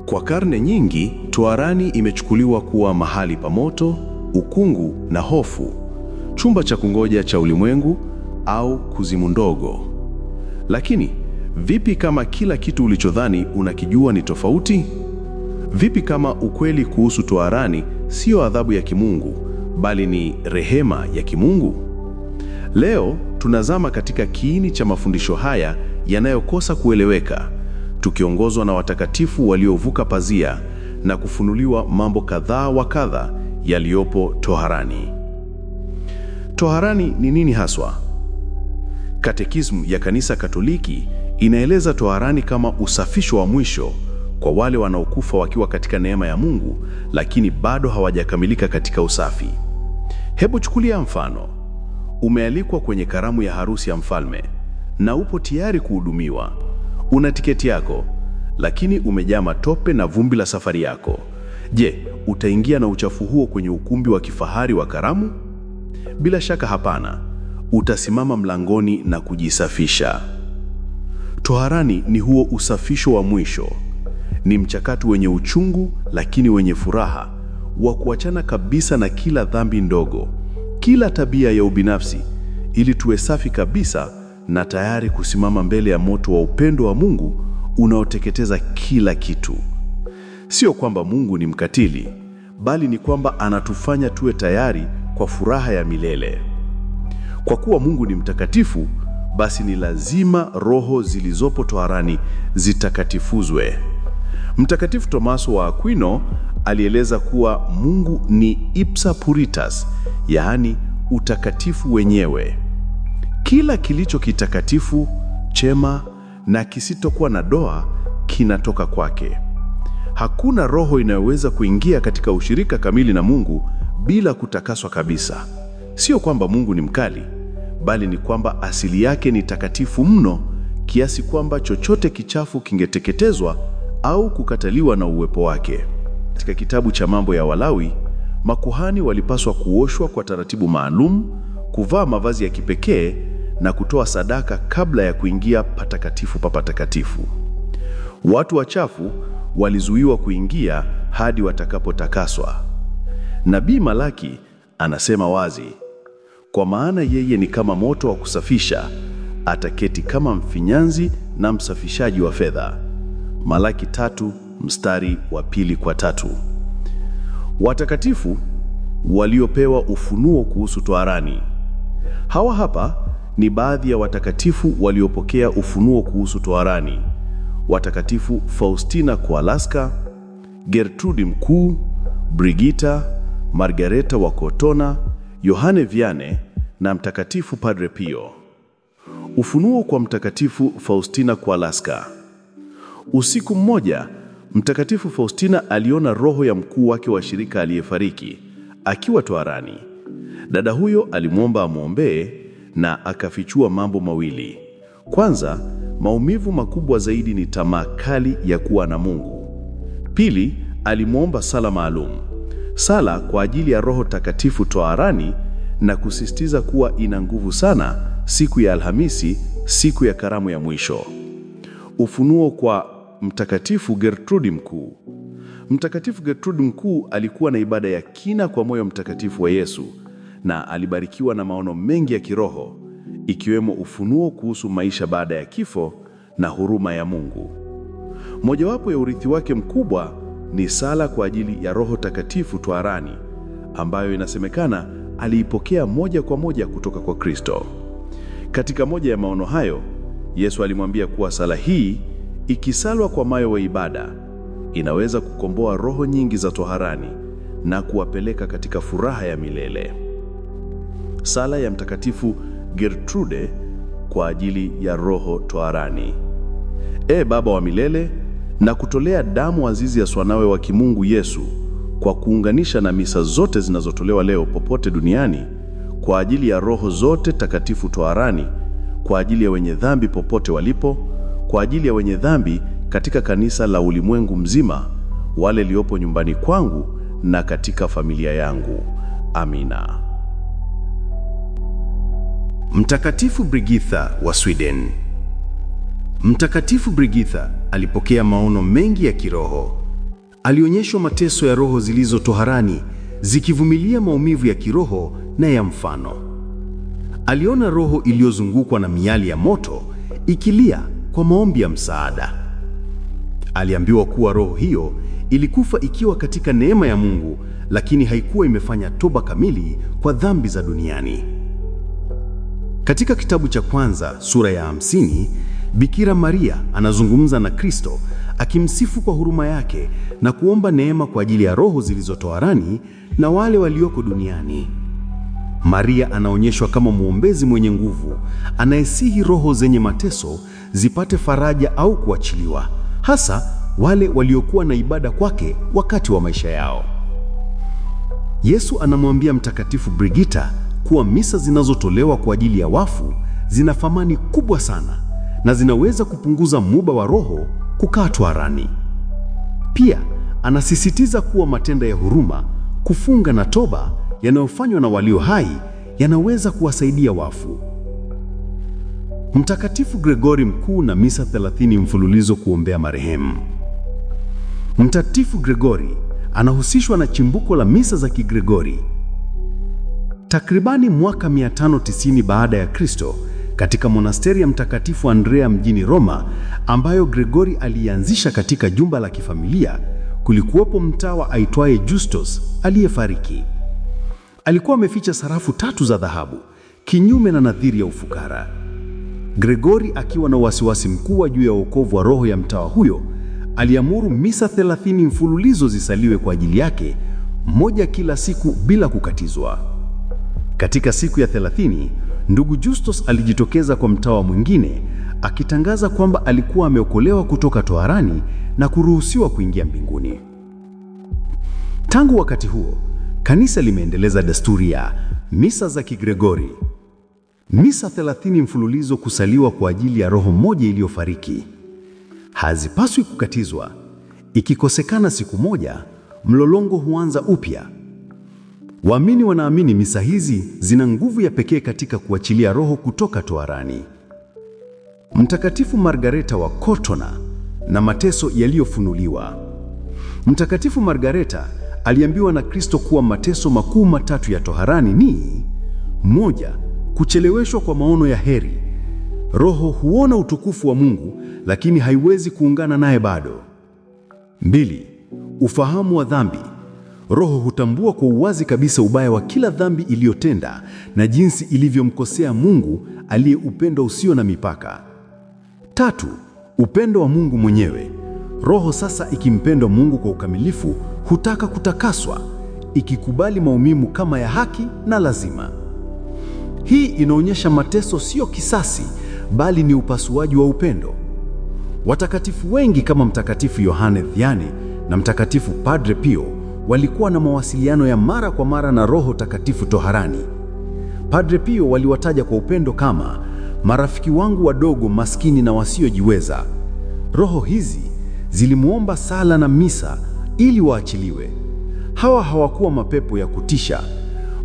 Kwa karne nyingi, toharani imechukuliwa kuwa mahali pa moto, ukungu na hofu, chumba cha kungoja cha ulimwengu au kuzimu ndogo. Lakini vipi kama kila kitu ulichodhani unakijua ni tofauti? Vipi kama ukweli kuhusu toharani sio adhabu ya kimungu, bali ni rehema ya kimungu? Leo tunazama katika kiini cha mafundisho haya yanayokosa kueleweka, tukiongozwa na watakatifu waliovuka pazia na kufunuliwa mambo kadhaa wa kadha yaliyopo toharani. Toharani ni nini haswa? Katekismu ya Kanisa Katoliki inaeleza toharani kama usafisho wa mwisho kwa wale wanaokufa wakiwa katika neema ya Mungu, lakini bado hawajakamilika katika usafi. Hebu chukulia mfano. Umealikwa kwenye karamu ya harusi ya mfalme na upo tayari kuhudumiwa. Una tiketi yako, lakini umejaa matope na vumbi la safari yako. Je, utaingia na uchafu huo kwenye ukumbi wa kifahari wa karamu? Bila shaka hapana. Utasimama mlangoni na kujisafisha. Toharani ni huo usafisho wa mwisho. Ni mchakato wenye uchungu lakini wenye furaha wa kuachana kabisa na kila dhambi ndogo, kila tabia ya ubinafsi, ili tuwe safi kabisa na tayari kusimama mbele ya moto wa upendo wa Mungu unaoteketeza kila kitu. Sio kwamba Mungu ni mkatili, bali ni kwamba anatufanya tuwe tayari kwa furaha ya milele. Kwa kuwa Mungu ni mtakatifu, basi ni lazima roho zilizopo toharani zitakatifuzwe. Mtakatifu Tomaso wa Aquino alieleza kuwa Mungu ni ipsa puritas, yaani utakatifu wenyewe. Kila kilicho kitakatifu, chema na kisitokuwa na doa kinatoka kwake. Hakuna roho inayoweza kuingia katika ushirika kamili na Mungu bila kutakaswa kabisa. Sio kwamba Mungu ni mkali, bali ni kwamba asili yake ni takatifu mno kiasi kwamba chochote kichafu kingeteketezwa au kukataliwa na uwepo wake. Katika kitabu cha Mambo ya Walawi, makuhani walipaswa kuoshwa kwa taratibu maalum, kuvaa mavazi ya kipekee na kutoa sadaka kabla ya kuingia patakatifu pa patakatifu. Watu wachafu walizuiwa kuingia hadi watakapotakaswa. Nabii Malaki anasema wazi, kwa maana yeye ni kama moto wa kusafisha, ataketi kama mfinyanzi na msafishaji wa fedha. Malaki 3:2-3. Watakatifu waliopewa ufunuo kuhusu toharani. Hawa hapa ni baadhi ya watakatifu waliopokea ufunuo kuhusu toharani. Watakatifu Faustina Kowalska, Gertrudi Mkuu, Brigita, Margareta wa Cortona, Yohane Vianney na Mtakatifu Padre Pio. Ufunuo kwa Mtakatifu Faustina Kowalska. Usiku mmoja, Mtakatifu Faustina aliona roho ya mkuu wake wa shirika aliyefariki akiwa toharani. Dada huyo alimwomba amwombee na akafichua mambo mawili. Kwanza, maumivu makubwa zaidi ni tamaa kali ya kuwa na Mungu. Pili, alimwomba sala maalum, sala kwa ajili ya Roho Takatifu toharani, na kusisitiza kuwa ina nguvu sana siku ya Alhamisi, siku ya karamu ya mwisho. Ufunuo kwa Mtakatifu Gertrudi Mkuu. Mtakatifu Gertrudi Mkuu alikuwa na ibada ya kina kwa moyo mtakatifu wa Yesu na alibarikiwa na maono mengi ya kiroho, ikiwemo ufunuo kuhusu maisha baada ya kifo na huruma ya Mungu. Mojawapo ya urithi wake mkubwa ni sala kwa ajili ya Roho Takatifu toharani, ambayo inasemekana aliipokea moja kwa moja kutoka kwa Kristo. Katika moja ya maono hayo, Yesu alimwambia kuwa sala hii ikisalwa kwa moyo wa ibada inaweza kukomboa roho nyingi za toharani na kuwapeleka katika furaha ya milele. Sala ya Mtakatifu Gertrude kwa ajili ya roho toharani. Baba wa milele, na kutolea damu azizi ya swanawe wa kimungu Yesu kwa kuunganisha na misa zote zinazotolewa leo popote duniani kwa ajili ya roho zote takatifu toharani, kwa ajili ya wenye dhambi popote walipo, kwa ajili ya wenye dhambi katika kanisa la ulimwengu mzima, wale liopo nyumbani kwangu na katika familia yangu. Amina. Mtakatifu Brigitha wa Sweden. Mtakatifu Brigitha alipokea maono mengi ya kiroho. Alionyeshwa mateso ya roho zilizo toharani, zikivumilia maumivu ya kiroho na ya mfano. Aliona roho iliyozungukwa na miali ya moto ikilia kwa maombi ya msaada. Aliambiwa kuwa roho hiyo ilikufa ikiwa katika neema ya Mungu, lakini haikuwa imefanya toba kamili kwa dhambi za duniani. Katika kitabu cha kwanza sura ya 50, Bikira Maria anazungumza na Kristo akimsifu kwa huruma yake na kuomba neema kwa ajili ya roho zilizotoharani na wale walioko duniani. Maria anaonyeshwa kama mwombezi mwenye nguvu, anayesihi roho zenye mateso zipate faraja au kuachiliwa, hasa wale waliokuwa na ibada kwake wakati wa maisha yao. Yesu anamwambia Mtakatifu Brigitha kuwa misa zinazotolewa kwa ajili ya wafu zina thamani kubwa sana na zinaweza kupunguza muda wa roho kukaa toharani. Pia anasisitiza kuwa matendo ya huruma, kufunga na toba yanayofanywa na walio hai yanaweza kuwasaidia wafu. Mtakatifu Gregori Mkuu na misa 30 mfululizo kuombea marehemu. Mtakatifu Gregori anahusishwa na chimbuko la misa za Kigregori. Takribani mwaka 590 baada ya Kristo, katika monasteri ya Mtakatifu Andrea mjini Roma, ambayo Gregori alianzisha katika jumba la kifamilia, kulikuwepo mtawa aitwaye Justus aliyefariki. Alikuwa ameficha sarafu 3 za dhahabu, kinyume na nadhiri ya ufukara. Gregori, akiwa na wasiwasi mkubwa juu ya wokovu wa roho ya mtawa huyo, aliamuru misa 30 mfululizo zisaliwe kwa ajili yake, moja kila siku bila kukatizwa. Katika siku ya 30, ndugu Justus alijitokeza kwa mtawa mwingine akitangaza kwamba alikuwa ameokolewa kutoka toharani na kuruhusiwa kuingia mbinguni. Tangu wakati huo, kanisa limeendeleza desturi ya misa za Kigregori. Misa 30 mfululizo kusaliwa kwa ajili ya roho moja iliyofariki. Hazipaswi kukatizwa. Ikikosekana siku moja, mlolongo huanza upya. Waamini wanaamini misa hizi zina nguvu ya pekee katika kuachilia roho kutoka toharani. Mtakatifu Margareta wa Cortona na mateso yaliyofunuliwa. Mtakatifu Margareta aliambiwa na Kristo kuwa mateso makuu matatu ya toharani ni: 1, kucheleweshwa kwa maono ya heri. Roho huona utukufu wa Mungu lakini haiwezi kuungana naye bado. 2, ufahamu wa dhambi. Roho hutambua kwa uwazi kabisa ubaya wa kila dhambi iliyotenda na jinsi ilivyomkosea Mungu aliye upendo usio na mipaka. 3, upendo wa Mungu mwenyewe. Roho sasa ikimpenda Mungu kwa ukamilifu, hutaka kutakaswa, ikikubali maumivu kama ya haki na lazima. Hii inaonyesha mateso sio kisasi, bali ni upasuaji wa upendo. Watakatifu wengi kama Mtakatifu Yohane Vianney na Mtakatifu Padre Pio walikuwa na mawasiliano ya mara kwa mara na Roho Takatifu toharani. Padre Pio waliwataja kwa upendo kama marafiki wangu wadogo, maskini na wasiojiweza. Roho hizi zilimuomba sala na misa ili waachiliwe. Hawa hawakuwa mapepo ya kutisha,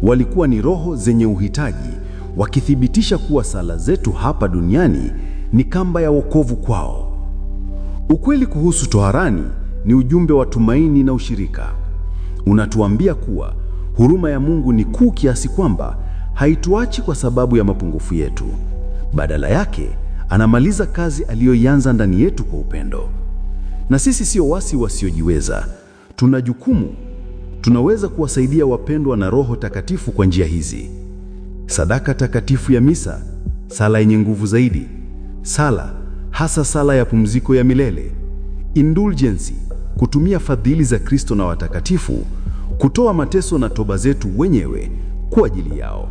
walikuwa ni roho zenye uhitaji, wakithibitisha kuwa sala zetu hapa duniani ni kamba ya wokovu kwao. Ukweli kuhusu toharani ni ujumbe wa tumaini na ushirika. Unatuambia kuwa huruma ya Mungu ni kuu kiasi kwamba haituachi kwa sababu ya mapungufu yetu. Badala yake, anamaliza kazi aliyoianza ndani yetu kwa upendo. Na sisi sio wasi wasiojiweza. Tuna jukumu. Tunaweza kuwasaidia wapendwa na Roho Takatifu kwa njia hizi: sadaka takatifu ya misa, sala yenye nguvu zaidi, sala hasa sala ya pumziko ya milele, indulgency, kutumia fadhili za Kristo na watakatifu, kutoa mateso na toba zetu wenyewe kwa ajili yao.